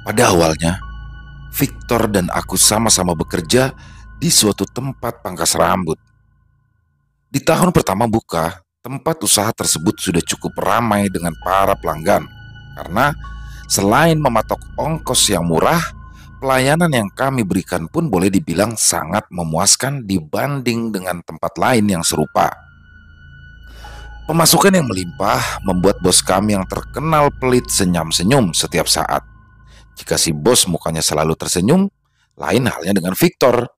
Pada awalnya, Victor dan aku sama-sama bekerja di suatu tempat pangkas rambut. Di tahun pertama buka, tempat usaha tersebut sudah cukup ramai dengan para pelanggan. Karena selain mematok ongkos yang murah, pelayanan yang kami berikan pun boleh dibilang sangat memuaskan dibanding dengan tempat lain yang serupa. Pemasukan yang melimpah membuat bos kami yang terkenal pelit senyum-senyum setiap saat. Jika si bos mukanya selalu tersenyum, lain halnya dengan Victor.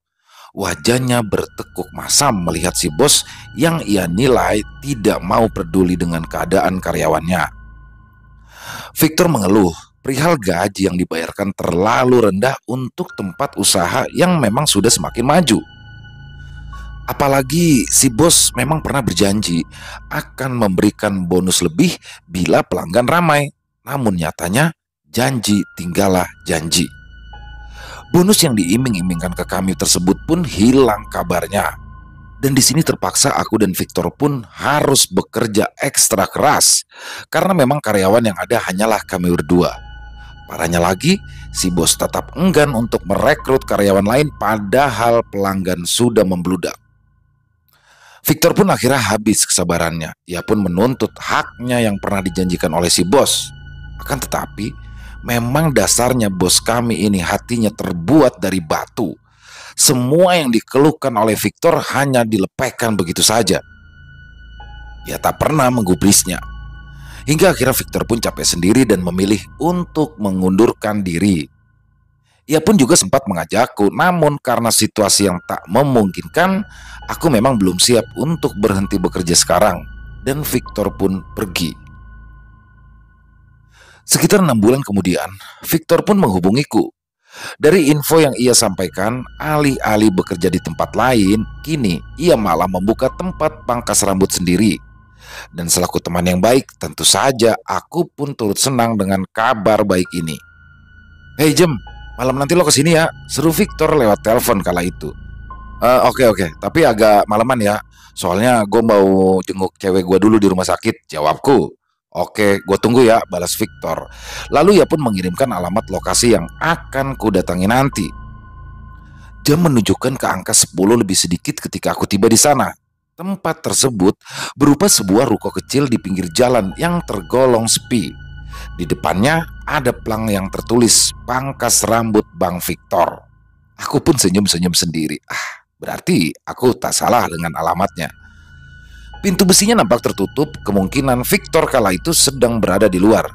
Wajahnya bertekuk masam melihat si bos yang ia nilai tidak mau peduli dengan keadaan karyawannya. Victor mengeluh perihal gaji yang dibayarkan terlalu rendah untuk tempat usaha yang memang sudah semakin maju. Apalagi si bos memang pernah berjanji akan memberikan bonus lebih bila pelanggan ramai. Namun nyatanya janji tinggallah janji. Bonus yang diiming-imingkan ke kami tersebut pun hilang kabarnya. Dan di sini terpaksa aku dan Victor pun harus bekerja ekstra keras karena memang karyawan yang ada hanyalah kami berdua. Parahnya lagi, si bos tetap enggan untuk merekrut karyawan lain padahal pelanggan sudah membludak. Victor pun akhirnya habis kesabarannya. Ia pun menuntut haknya yang pernah dijanjikan oleh si bos. Akan tetapi, memang dasarnya bos kami ini hatinya terbuat dari batu. Semua yang dikeluhkan oleh Victor hanya dilepehkan begitu saja. Ia tak pernah menggubrisnya. Hingga akhirnya Victor pun capek sendiri dan memilih untuk mengundurkan diri. Ia pun juga sempat mengajakku, namun karena situasi yang tak memungkinkan, aku memang belum siap untuk berhenti bekerja sekarang. Dan Victor pun pergi. Sekitar 6 bulan kemudian, Victor pun menghubungiku. Dari info yang ia sampaikan, alih-alih bekerja di tempat lain, kini ia malah membuka tempat pangkas rambut sendiri. Dan selaku teman yang baik, tentu saja aku pun turut senang dengan kabar baik ini. "Hei Jem, malam nanti lo kesini ya," seru Victor lewat telepon kala itu. Oke, tapi agak malaman ya, soalnya gue mau jenguk cewek gue dulu di rumah sakit," jawabku. "Oke, gue tunggu ya," balas Victor. Lalu ia pun mengirimkan alamat lokasi yang akan ku datangi nanti. Jam menunjukkan ke angka 10 lebih sedikit ketika aku tiba di sana. Tempat tersebut berupa sebuah ruko kecil di pinggir jalan yang tergolong sepi. Di depannya ada plang yang tertulis "Pangkas Rambut Bang Victor". Aku pun senyum-senyum sendiri. Berarti aku tak salah dengan alamatnya. Pintu besinya nampak tertutup, kemungkinan Victor kala itu sedang berada di luar.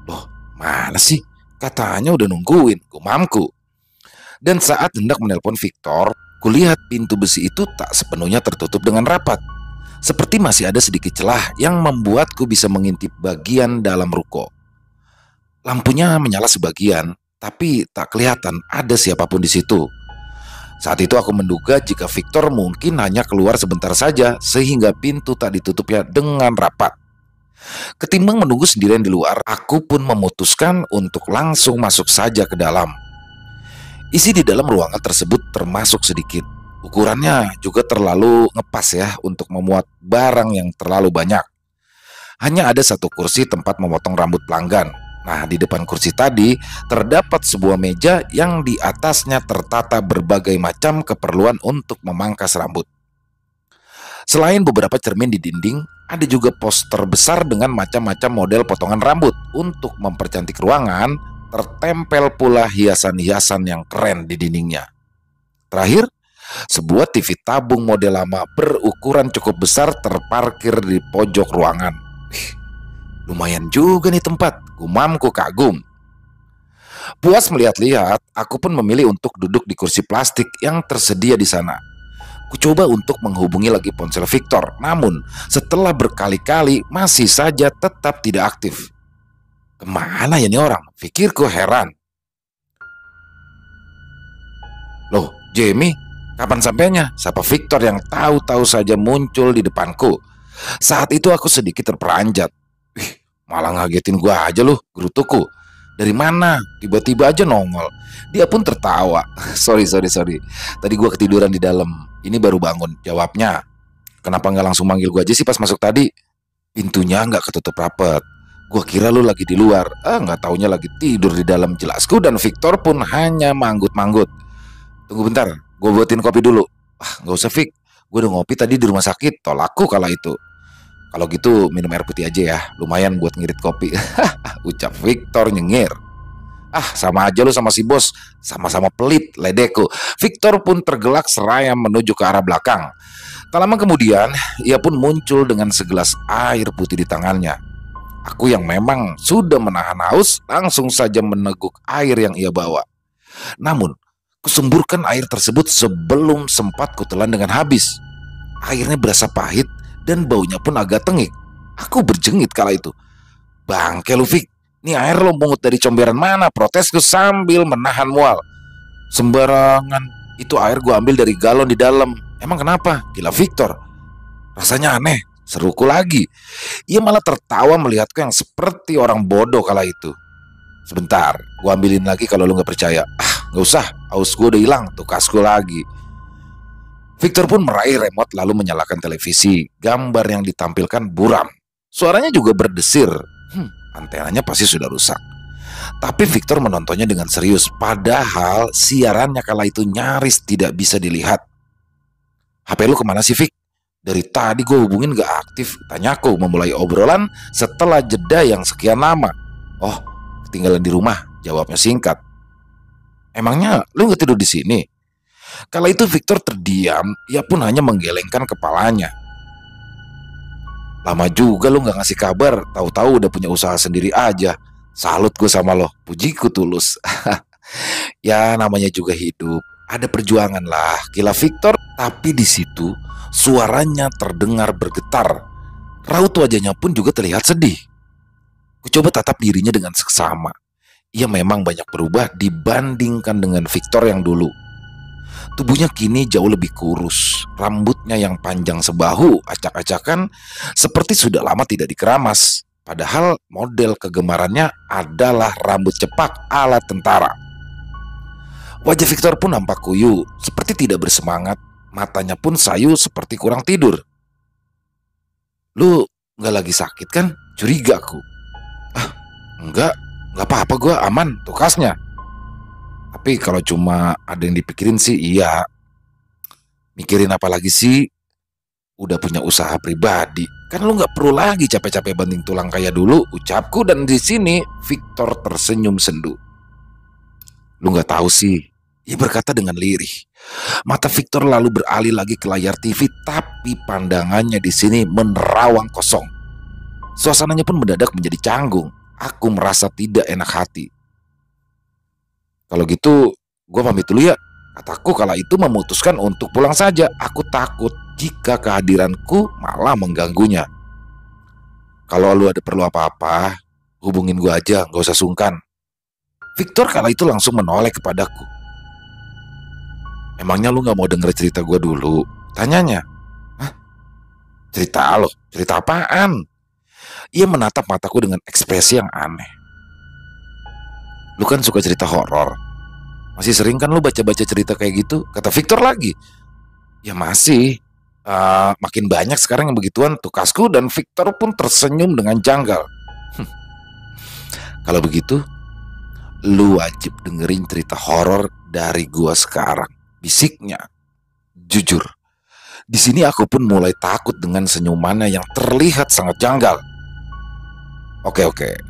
"Loh, mana sih? Katanya udah nungguin," gumamku. Dan saat hendak menelpon Victor, kulihat pintu besi itu tak sepenuhnya tertutup dengan rapat. Seperti masih ada sedikit celah yang membuatku bisa mengintip bagian dalam ruko. Lampunya menyala sebagian, tapi tak kelihatan ada siapapun di situ. Saat itu aku menduga jika Victor mungkin hanya keluar sebentar saja sehingga pintu tak ditutupnya dengan rapat. Ketimbang menunggu sendirian di luar, aku pun memutuskan untuk langsung masuk saja ke dalam. Isi di dalam ruangan tersebut termasuk sedikit. Ukurannya juga terlalu ngepas ya untuk memuat barang yang terlalu banyak. Hanya ada satu kursi tempat memotong rambut pelanggan. Nah, di depan kursi tadi terdapat sebuah meja yang di atasnya tertata berbagai macam keperluan untuk memangkas rambut. Selain beberapa cermin di dinding, ada juga poster besar dengan macam-macam model potongan rambut. Untuk mempercantik ruangan, tertempel pula hiasan-hiasan yang keren di dindingnya. Terakhir, sebuah TV tabung model lama berukuran cukup besar terparkir di pojok ruangan. Lumayan juga nih tempat, gumamku kagum. Puas melihat-lihat, aku pun memilih untuk duduk di kursi plastik yang tersedia di sana. Kucoba untuk menghubungi lagi ponsel Victor, namun setelah berkali-kali masih saja tetap tidak aktif. Kemana ya nih orang? Pikirku heran. "Loh, Jamie, kapan sampainya?" sapa Victor yang tahu-tahu saja muncul di depanku. Saat itu aku sedikit terperanjat. Malah ngagetin gua aja loh, gerutuku. "Dari mana? Tiba-tiba aja nongol." Dia pun tertawa. Sorry. Tadi gua ketiduran di dalam. Ini baru bangun," jawabnya. "Kenapa nggak langsung manggil gua aja sih pas masuk tadi?" "Pintunya nggak ketutup rapet. Gua kira lu lagi di luar. Nggak taunya lagi tidur di dalam, jelasku, dan Victor pun hanya manggut-manggut. Tunggu bentar, gue buatin kopi dulu. Nggak usah, Vic. Gue udah ngopi tadi di rumah sakit, tolakku kala itu. Kalau gitu minum air putih aja ya, lumayan buat ngirit kopi. Ucap Victor nyengir. Sama aja lu sama si bos, sama-sama pelit, ledeko. Victor pun tergelak seraya menuju ke arah belakang. Tak lama kemudian, ia pun muncul dengan segelas air putih di tangannya. Aku yang memang sudah menahan haus, langsung saja meneguk air yang ia bawa. Namun, kusumburkan air tersebut sebelum sempat kutelan dengan habis. Airnya berasa pahit dan baunya pun agak tengik. Aku berjengit kala itu. Bangke lu, Vic, ini air lo mungut dari comberan mana? Protesku sambil menahan mual. Sembarangan, itu air gue ambil dari galon di dalam. Emang kenapa? Gila Victor, rasanya aneh, seruku lagi. Ia malah tertawa melihatku yang seperti orang bodoh kala itu. Sebentar, gue ambilin lagi kalau lu gak percaya. Gak usah, haus gue udah hilang, tukasku lagi. Victor pun meraih remote lalu menyalakan televisi. Gambar yang ditampilkan buram. Suaranya juga berdesir. Antenanya pasti sudah rusak. Tapi Victor menontonnya dengan serius. Padahal siarannya kala itu nyaris tidak bisa dilihat. HP lu kemana sih, Vic? Dari tadi gue hubungin gak aktif, tanyaku memulai obrolan setelah jeda yang sekian lama. Oh, ketinggalan di rumah, jawabnya singkat. Emangnya lu gak tidur di sini? Kala itu Victor terdiam, ia pun hanya menggelengkan kepalanya. Lama juga lu gak ngasih kabar, tahu-tahu udah punya usaha sendiri aja. Salut gue sama lo, pujiku tulus. Ya namanya juga hidup, ada perjuangan lah, gila Victor. Tapi di situ suaranya terdengar bergetar. Raut wajahnya pun juga terlihat sedih. Ku coba tatap dirinya dengan seksama. Ia memang banyak berubah dibandingkan dengan Victor yang dulu. Tubuhnya kini jauh lebih kurus, rambutnya yang panjang sebahu, acak-acakan, seperti sudah lama tidak dikeramas. Padahal model kegemarannya adalah rambut cepak ala tentara. Wajah Victor pun nampak kuyu, seperti tidak bersemangat. Matanya pun sayu seperti kurang tidur. Lu gak lagi sakit kan? Curiga aku. Enggak apa-apa, gue aman, tukasnya. Tapi kalau cuma ada yang dipikirin sih iya. Mikirin apa lagi sih? Udah punya usaha pribadi, kan lu gak perlu lagi capek-capek banting tulang kayak dulu, ucapku. Dan di sini Victor tersenyum sendu. Lu gak tahu sih, ia berkata dengan lirih. Mata Victor lalu beralih lagi ke layar TV, tapi pandangannya di sini menerawang kosong. Suasananya pun mendadak menjadi canggung. Aku merasa tidak enak hati. Kalau gitu, gue pamit dulu ya. Kataku kala itu memutuskan untuk pulang saja. Aku takut jika kehadiranku malah mengganggunya. Kalau lu ada perlu apa-apa, hubungin gue aja, gak usah sungkan. Victor kala itu langsung menoleh kepadaku. Emangnya lu gak mau denger cerita gue dulu? Tanyanya. Cerita lo? Cerita apaan? Ia menatap mataku dengan ekspresi yang aneh. Lu kan suka cerita horor. Masih sering kan lu baca-baca cerita kayak gitu? Kata Victor lagi. Ya masih. Makin banyak sekarang yang begituan, tukasku. Dan Victor pun tersenyum dengan janggal. Kalau begitu, lu wajib dengerin cerita horor dari gua sekarang, bisiknya. Jujur, di sini aku pun mulai takut dengan senyumannya yang terlihat sangat janggal. Oke,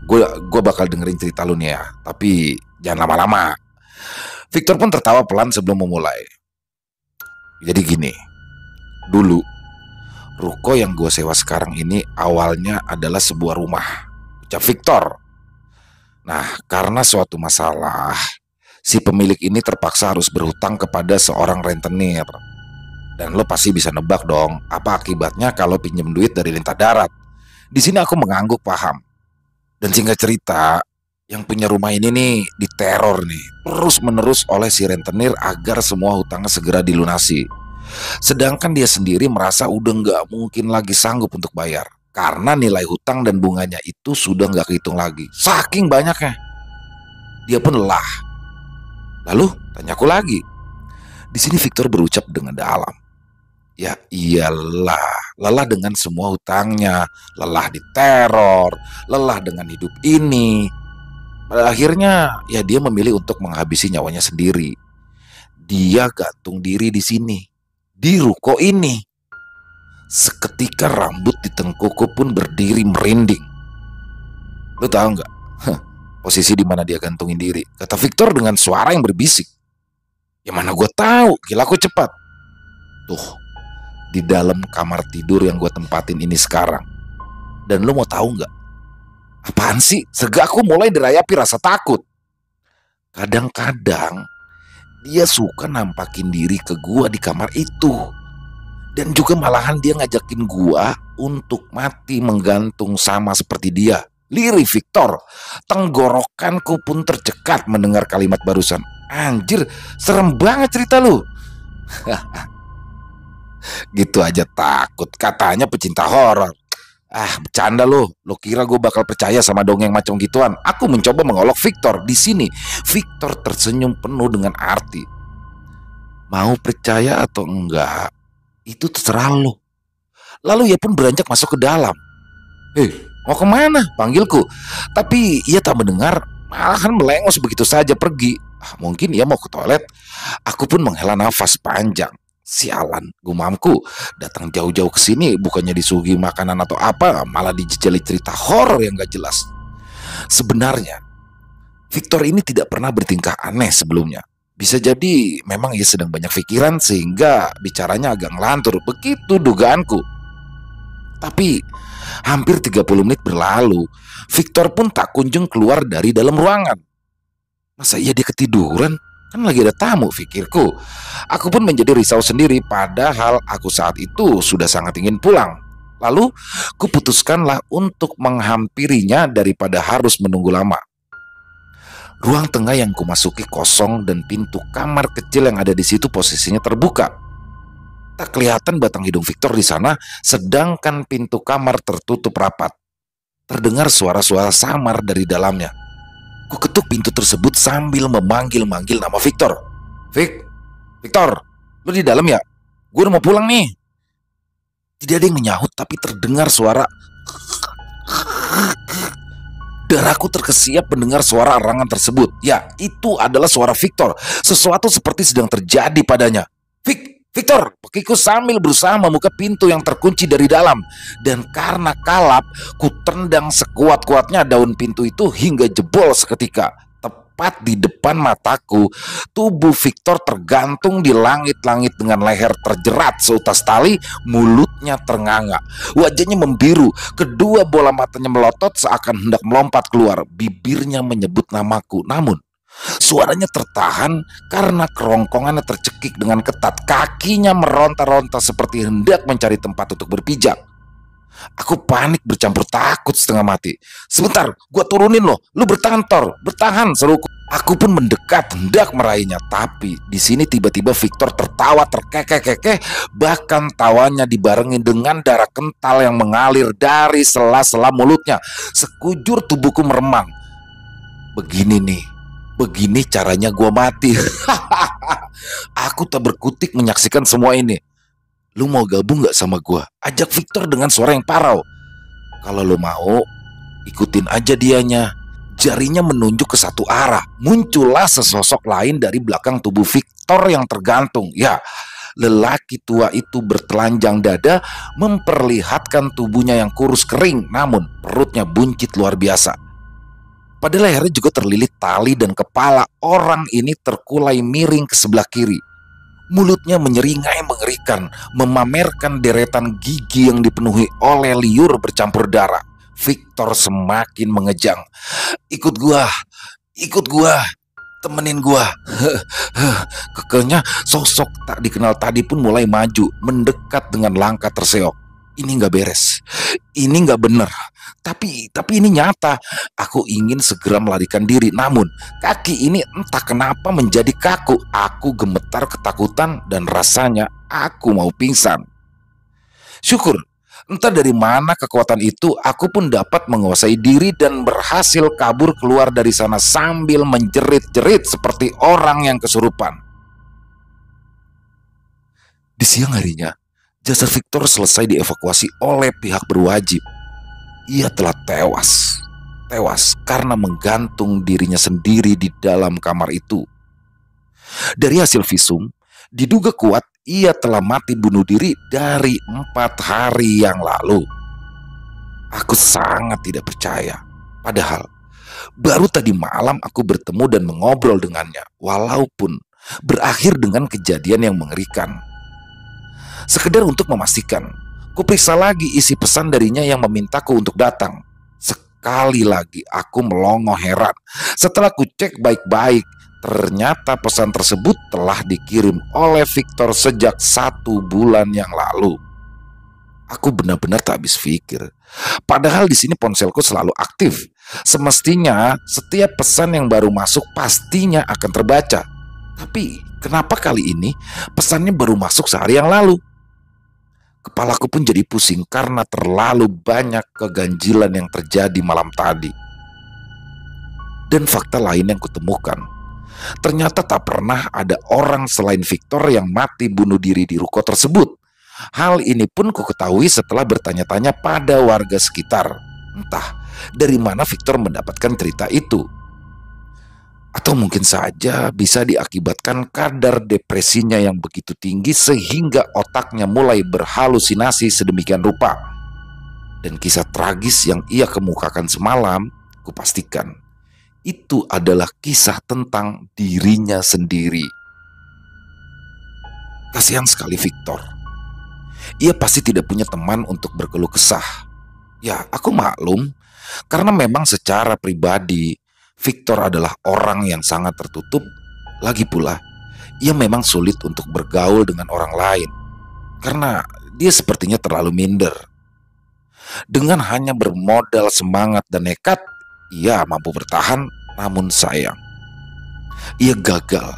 gue bakal dengerin cerita lu nih ya, tapi jangan lama-lama. Victor pun tertawa pelan sebelum memulai. Jadi gini, dulu ruko yang gue sewa sekarang ini awalnya adalah sebuah rumah, ucap Victor. Nah, karena suatu masalah, si pemilik ini terpaksa harus berhutang kepada seorang rentenir. Dan lo pasti bisa nebak dong, apa akibatnya kalau pinjam duit dari lintah darat. Di sini aku mengangguk paham. Dan singkat cerita, yang punya rumah ini nih diteror nih terus-menerus oleh si rentenir agar semua hutangnya segera dilunasi. Sedangkan dia sendiri merasa udah gak mungkin lagi sanggup untuk bayar, karena nilai hutang dan bunganya itu sudah gak kehitung lagi, saking banyaknya. Dia pun lelah. Lalu tanyaku lagi. Di sini Victor berucap dengan dalam. Ya iyalah, lelah dengan semua hutangnya, lelah diteror, lelah dengan hidup ini. Pada akhirnya ya dia memilih untuk menghabisi nyawanya sendiri. Dia gantung diri di sini, di ruko ini. Seketika rambut di tengkukku pun berdiri merinding. Lo tahu nggak? Posisi di mana dia gantungin diri? Kata Victor dengan suara yang berbisik. Ya mana gue tahu, gila aku cepat. Tuh, di dalam kamar tidur yang gue tempatin ini sekarang. Dan lo mau tahu nggak? Apaan sih? Segakku mulai dirayapi rasa takut. Kadang-kadang dia suka nampakin diri ke gua di kamar itu. Dan juga malahan dia ngajakin gua untuk mati menggantung sama seperti dia. Lirih Victor, tenggorokanku pun tercekat mendengar kalimat barusan. Anjir, serem banget cerita lu. Gitu aja takut, katanya pecinta horor. Ah, bercanda lo. Lo kira gue bakal percaya sama dongeng macam gituan? Aku mencoba mengolok Victor. Di sini, Victor tersenyum penuh dengan arti. Mau percaya atau enggak, itu terserah lo. Lalu ia pun beranjak masuk ke dalam. Hei, mau kemana? Panggilku. Tapi ia tak mendengar, malahan melengos begitu saja pergi. Mungkin ia mau ke toilet. Aku pun menghela nafas panjang. Sialan, gumamku. Datang jauh-jauh ke sini bukannya disuguhi makanan atau apa, malah dijejali cerita horor yang gak jelas. Sebenarnya, Victor ini tidak pernah bertingkah aneh sebelumnya. Bisa jadi memang ia sedang banyak pikiran sehingga bicaranya agak ngelantur. Begitu dugaanku. Tapi hampir 30 menit berlalu, Victor pun tak kunjung keluar dari dalam ruangan. Masa iya dia ketiduran? Kan lagi ada tamu, pikirku. Aku pun menjadi risau sendiri, padahal aku saat itu sudah sangat ingin pulang. Lalu, kuputuskanlah untuk menghampirinya daripada harus menunggu lama. Ruang tengah yang kumasuki kosong dan pintu kamar kecil yang ada di situ posisinya terbuka. Tak kelihatan batang hidung Victor di sana, sedangkan pintu kamar tertutup rapat. Terdengar suara-suara samar dari dalamnya. Ku ketuk pintu tersebut sambil memanggil-manggil nama Victor. Victor, lu di dalam ya? Gue udah mau pulang nih. Tidak ada yang menyahut, tapi terdengar suara. Darahku terkesiap mendengar suara arangan tersebut. Ya, itu adalah suara Victor. Sesuatu seperti sedang terjadi padanya. Victor, pekiku sambil berusaha membuka pintu yang terkunci dari dalam. Dan karena kalap, ku tendang sekuat-kuatnya daun pintu itu hingga jebol seketika. Tepat di depan mataku, tubuh Victor tergantung di langit-langit dengan leher terjerat seutas tali, mulutnya ternganga. Wajahnya membiru, kedua bola matanya melotot seakan hendak melompat keluar. Bibirnya menyebut namaku, namun suaranya tertahan karena kerongkongannya tercekik dengan ketat. Kakinya meronta-ronta seperti hendak mencari tempat untuk berpijak. Aku panik bercampur takut setengah mati. Sebentar, gua turunin lo. Lu bertahan, Tor. Bertahan, seruku. Aku pun mendekat hendak meraihnya. Tapi di sini tiba-tiba Victor tertawa terkekeh-kekeh. Bahkan tawanya dibarengi dengan darah kental yang mengalir dari sela-sela mulutnya. Sekujur tubuhku meremang. Begini caranya gua mati. Aku tak berkutik menyaksikan semua ini. Lu mau gabung gak sama gua? Ajak Victor dengan suara yang parau. Kalau lu mau, ikutin aja dianya. Jarinya menunjuk ke satu arah. Muncullah sesosok lain dari belakang tubuh Victor yang tergantung. Ya, lelaki tua itu bertelanjang dada, memperlihatkan tubuhnya yang kurus kering, namun perutnya buncit luar biasa. Pada lehernya juga terlilit tali dan kepala orang ini terkulai miring ke sebelah kiri. Mulutnya menyeringai mengerikan, memamerkan deretan gigi yang dipenuhi oleh liur bercampur darah. Victor semakin mengejang. Ikut gua, temenin gua. Kekelnya sosok tak dikenal tadi pun mulai maju, mendekat dengan langkah terseok. Ini gak beres, ini gak bener. Tapi ini nyata. Aku ingin segera melarikan diri, namun kaki ini entah kenapa menjadi kaku. Aku gemetar ketakutan dan rasanya aku mau pingsan. Syukur, entah dari mana kekuatan itu, aku pun dapat menguasai diri dan berhasil kabur keluar dari sana sambil menjerit-jerit seperti orang yang kesurupan. Di siang harinya, Jasad Victor selesai dievakuasi oleh pihak berwajib. Ia telah tewas. Tewas karena menggantung dirinya sendiri di dalam kamar itu. Dari hasil visum, diduga kuat ia telah mati bunuh diri dari 4 hari yang lalu. Aku sangat tidak percaya. Padahal baru tadi malam aku bertemu dan mengobrol dengannya, walaupun berakhir dengan kejadian yang mengerikan. Sekedar untuk memastikan, kuperiksa lagi isi pesan darinya yang memintaku untuk datang. Sekali lagi aku melongo heran. Setelah ku cek baik-baik, ternyata pesan tersebut telah dikirim oleh Victor sejak 1 bulan yang lalu. Aku benar-benar tak habis pikir. Padahal di sini ponselku selalu aktif. Semestinya setiap pesan yang baru masuk pastinya akan terbaca. Tapi kenapa kali ini pesannya baru masuk sehari yang lalu? Kepalaku pun jadi pusing karena terlalu banyak keganjilan yang terjadi malam tadi. Dan fakta lain yang kutemukan, ternyata tak pernah ada orang selain Victor yang mati bunuh diri di ruko tersebut. Hal ini pun ku ketahui setelah bertanya-tanya pada warga sekitar. Entah dari mana Victor mendapatkan cerita itu. Atau mungkin saja bisa diakibatkan kadar depresinya yang begitu tinggi sehingga otaknya mulai berhalusinasi sedemikian rupa. Dan kisah tragis yang ia kemukakan semalam, kupastikan itu adalah kisah tentang dirinya sendiri. Kasihan sekali Victor. Ia pasti tidak punya teman untuk berkeluh kesah. Ya, aku maklum, karena memang secara pribadi Victor adalah orang yang sangat tertutup. Lagi pula, ia memang sulit untuk bergaul dengan orang lain karena dia sepertinya terlalu minder. Dengan hanya bermodal semangat dan nekat, ia mampu bertahan, namun sayang, ia gagal.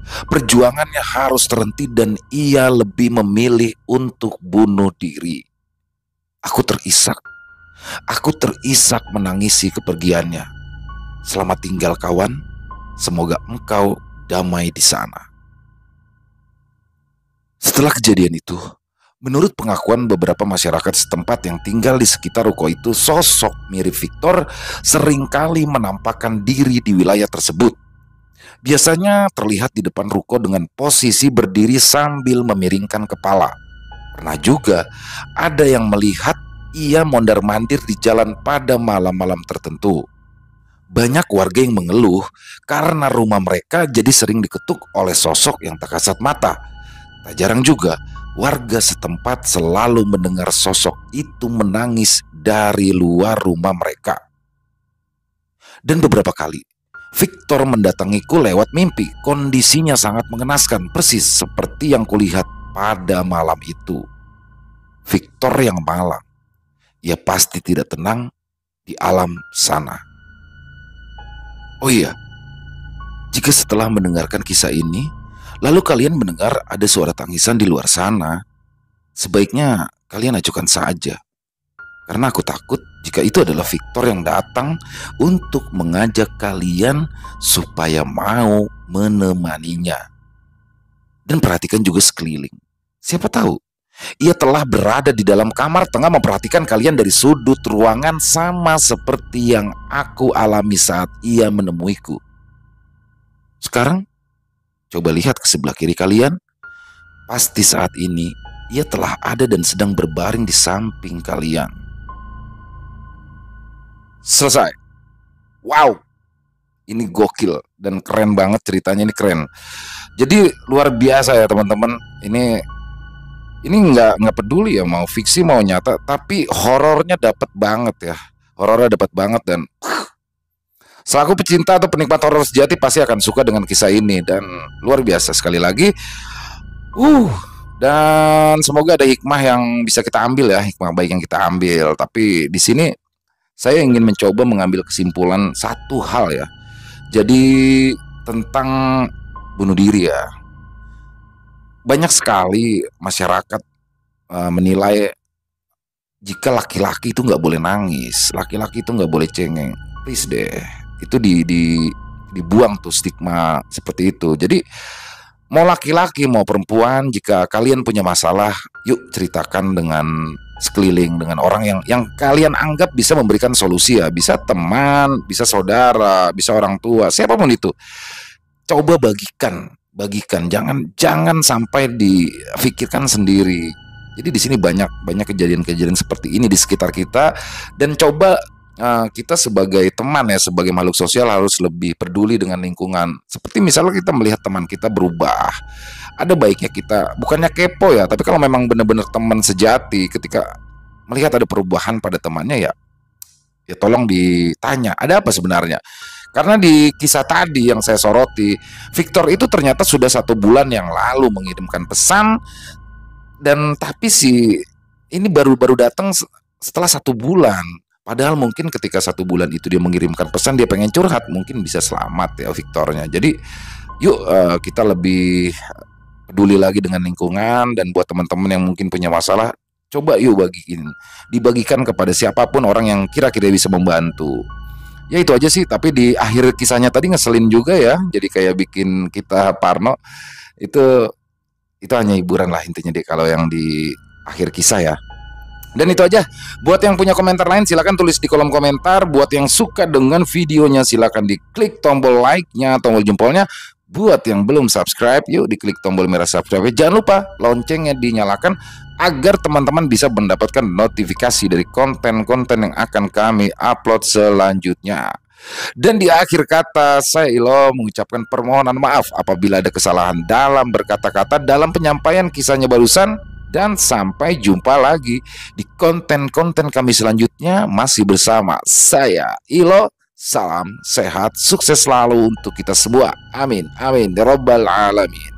Perjuangannya harus terhenti dan ia lebih memilih untuk bunuh diri. Aku terisak menangisi kepergiannya. Selamat tinggal kawan, semoga engkau damai di sana. Setelah kejadian itu, menurut pengakuan beberapa masyarakat setempat yang tinggal di sekitar ruko itu, sosok mirip Victor seringkali menampakkan diri di wilayah tersebut. Biasanya terlihat di depan ruko dengan posisi berdiri sambil memiringkan kepala. Pernah juga ada yang melihat ia mondar-mandir di jalan pada malam-malam tertentu. Banyak warga yang mengeluh karena rumah mereka jadi sering diketuk oleh sosok yang tak kasat mata. Tak jarang juga warga setempat selalu mendengar sosok itu menangis dari luar rumah mereka. Dan beberapa kali Victor mendatangiku lewat mimpi. Kondisinya sangat mengenaskan, persis seperti yang kulihat pada malam itu. Victor yang malang. Ia pasti tidak tenang di alam sana. Oh iya, jika setelah mendengarkan kisah ini, lalu kalian mendengar ada suara tangisan di luar sana, sebaiknya kalian acukan saja. Karena aku takut jika itu adalah Victor yang datang untuk mengajak kalian supaya mau menemaninya. Dan perhatikan juga sekeliling. Siapa tahu ia telah berada di dalam kamar tengah memperhatikan kalian dari sudut ruangan, sama seperti yang aku alami saat ia menemuiku. Sekarang coba lihat ke sebelah kiri kalian. Pasti saat ini ia telah ada dan sedang berbaring di samping kalian. Selesai. Wow, ini gokil dan keren banget ceritanya, ini keren. Jadi luar biasa ya teman-teman. Ini nggak peduli ya mau fiksi mau nyata, tapi horornya dapat banget ya. Horornya dapat banget dan selaku pecinta atau penikmat horor sejati pasti akan suka dengan kisah ini dan luar biasa sekali lagi. Dan semoga ada hikmah yang bisa kita ambil ya, hikmah baik yang kita ambil. Tapi di sini saya ingin mencoba mengambil kesimpulan satu hal ya. Jadi tentang bunuh diri ya. Banyak sekali masyarakat menilai jika laki-laki itu nggak boleh nangis, laki-laki itu nggak boleh cengeng. Please deh, itu dibuang tuh stigma seperti itu. Jadi Mau laki-laki mau perempuan, jika kalian punya masalah, yuk ceritakan dengan sekeliling, dengan orang yang kalian anggap bisa memberikan solusi ya. Bisa teman, bisa saudara, bisa orang tua, siapapun itu. Coba bagikan, jangan sampai difikirkan sendiri. Jadi di sini banyak kejadian-kejadian seperti ini di sekitar kita, dan coba kita sebagai teman ya, sebagai makhluk sosial harus lebih peduli dengan lingkungan. Seperti misalnya kita melihat teman kita berubah, ada baiknya kita bukannya kepo ya, tapi kalau memang benar-benar teman sejati, ketika melihat ada perubahan pada temannya ya tolong ditanya ada apa sebenarnya. Karena di kisah tadi yang saya soroti, Victor itu ternyata sudah 1 bulan yang lalu mengirimkan pesan, dan tapi ini baru datang setelah 1 bulan. Padahal mungkin ketika 1 bulan itu dia mengirimkan pesan, dia pengen curhat, mungkin bisa selamat ya Victornya. Jadi yuk kita lebih peduli lagi dengan lingkungan, dan buat teman-teman yang mungkin punya masalah, coba yuk dibagikan kepada siapapun orang yang kira-kira bisa membantu. Ya itu aja sih, tapi di akhir kisahnya tadi ngeselin juga ya. Jadi kayak bikin kita parno. Itu hanya hiburan lah intinya deh kalau yang di akhir kisah ya. Dan itu aja. Buat yang punya komentar lain silakan tulis di kolom komentar. Buat yang suka dengan videonya silakan diklik tombol like-nya, tombol jempolnya. Buat yang belum subscribe, yuk diklik tombol merah subscribe. Jangan lupa loncengnya dinyalakan agar teman-teman bisa mendapatkan notifikasi dari konten-konten yang akan kami upload selanjutnya. Dan di akhir kata, saya Ilo mengucapkan permohonan maaf apabila ada kesalahan dalam berkata-kata dalam penyampaian kisahnya barusan. Dan sampai jumpa lagi di konten-konten kami selanjutnya, masih bersama saya Ilo. Salam sehat, sukses selalu untuk kita semua. Amin, amin, ya rabbal alamin.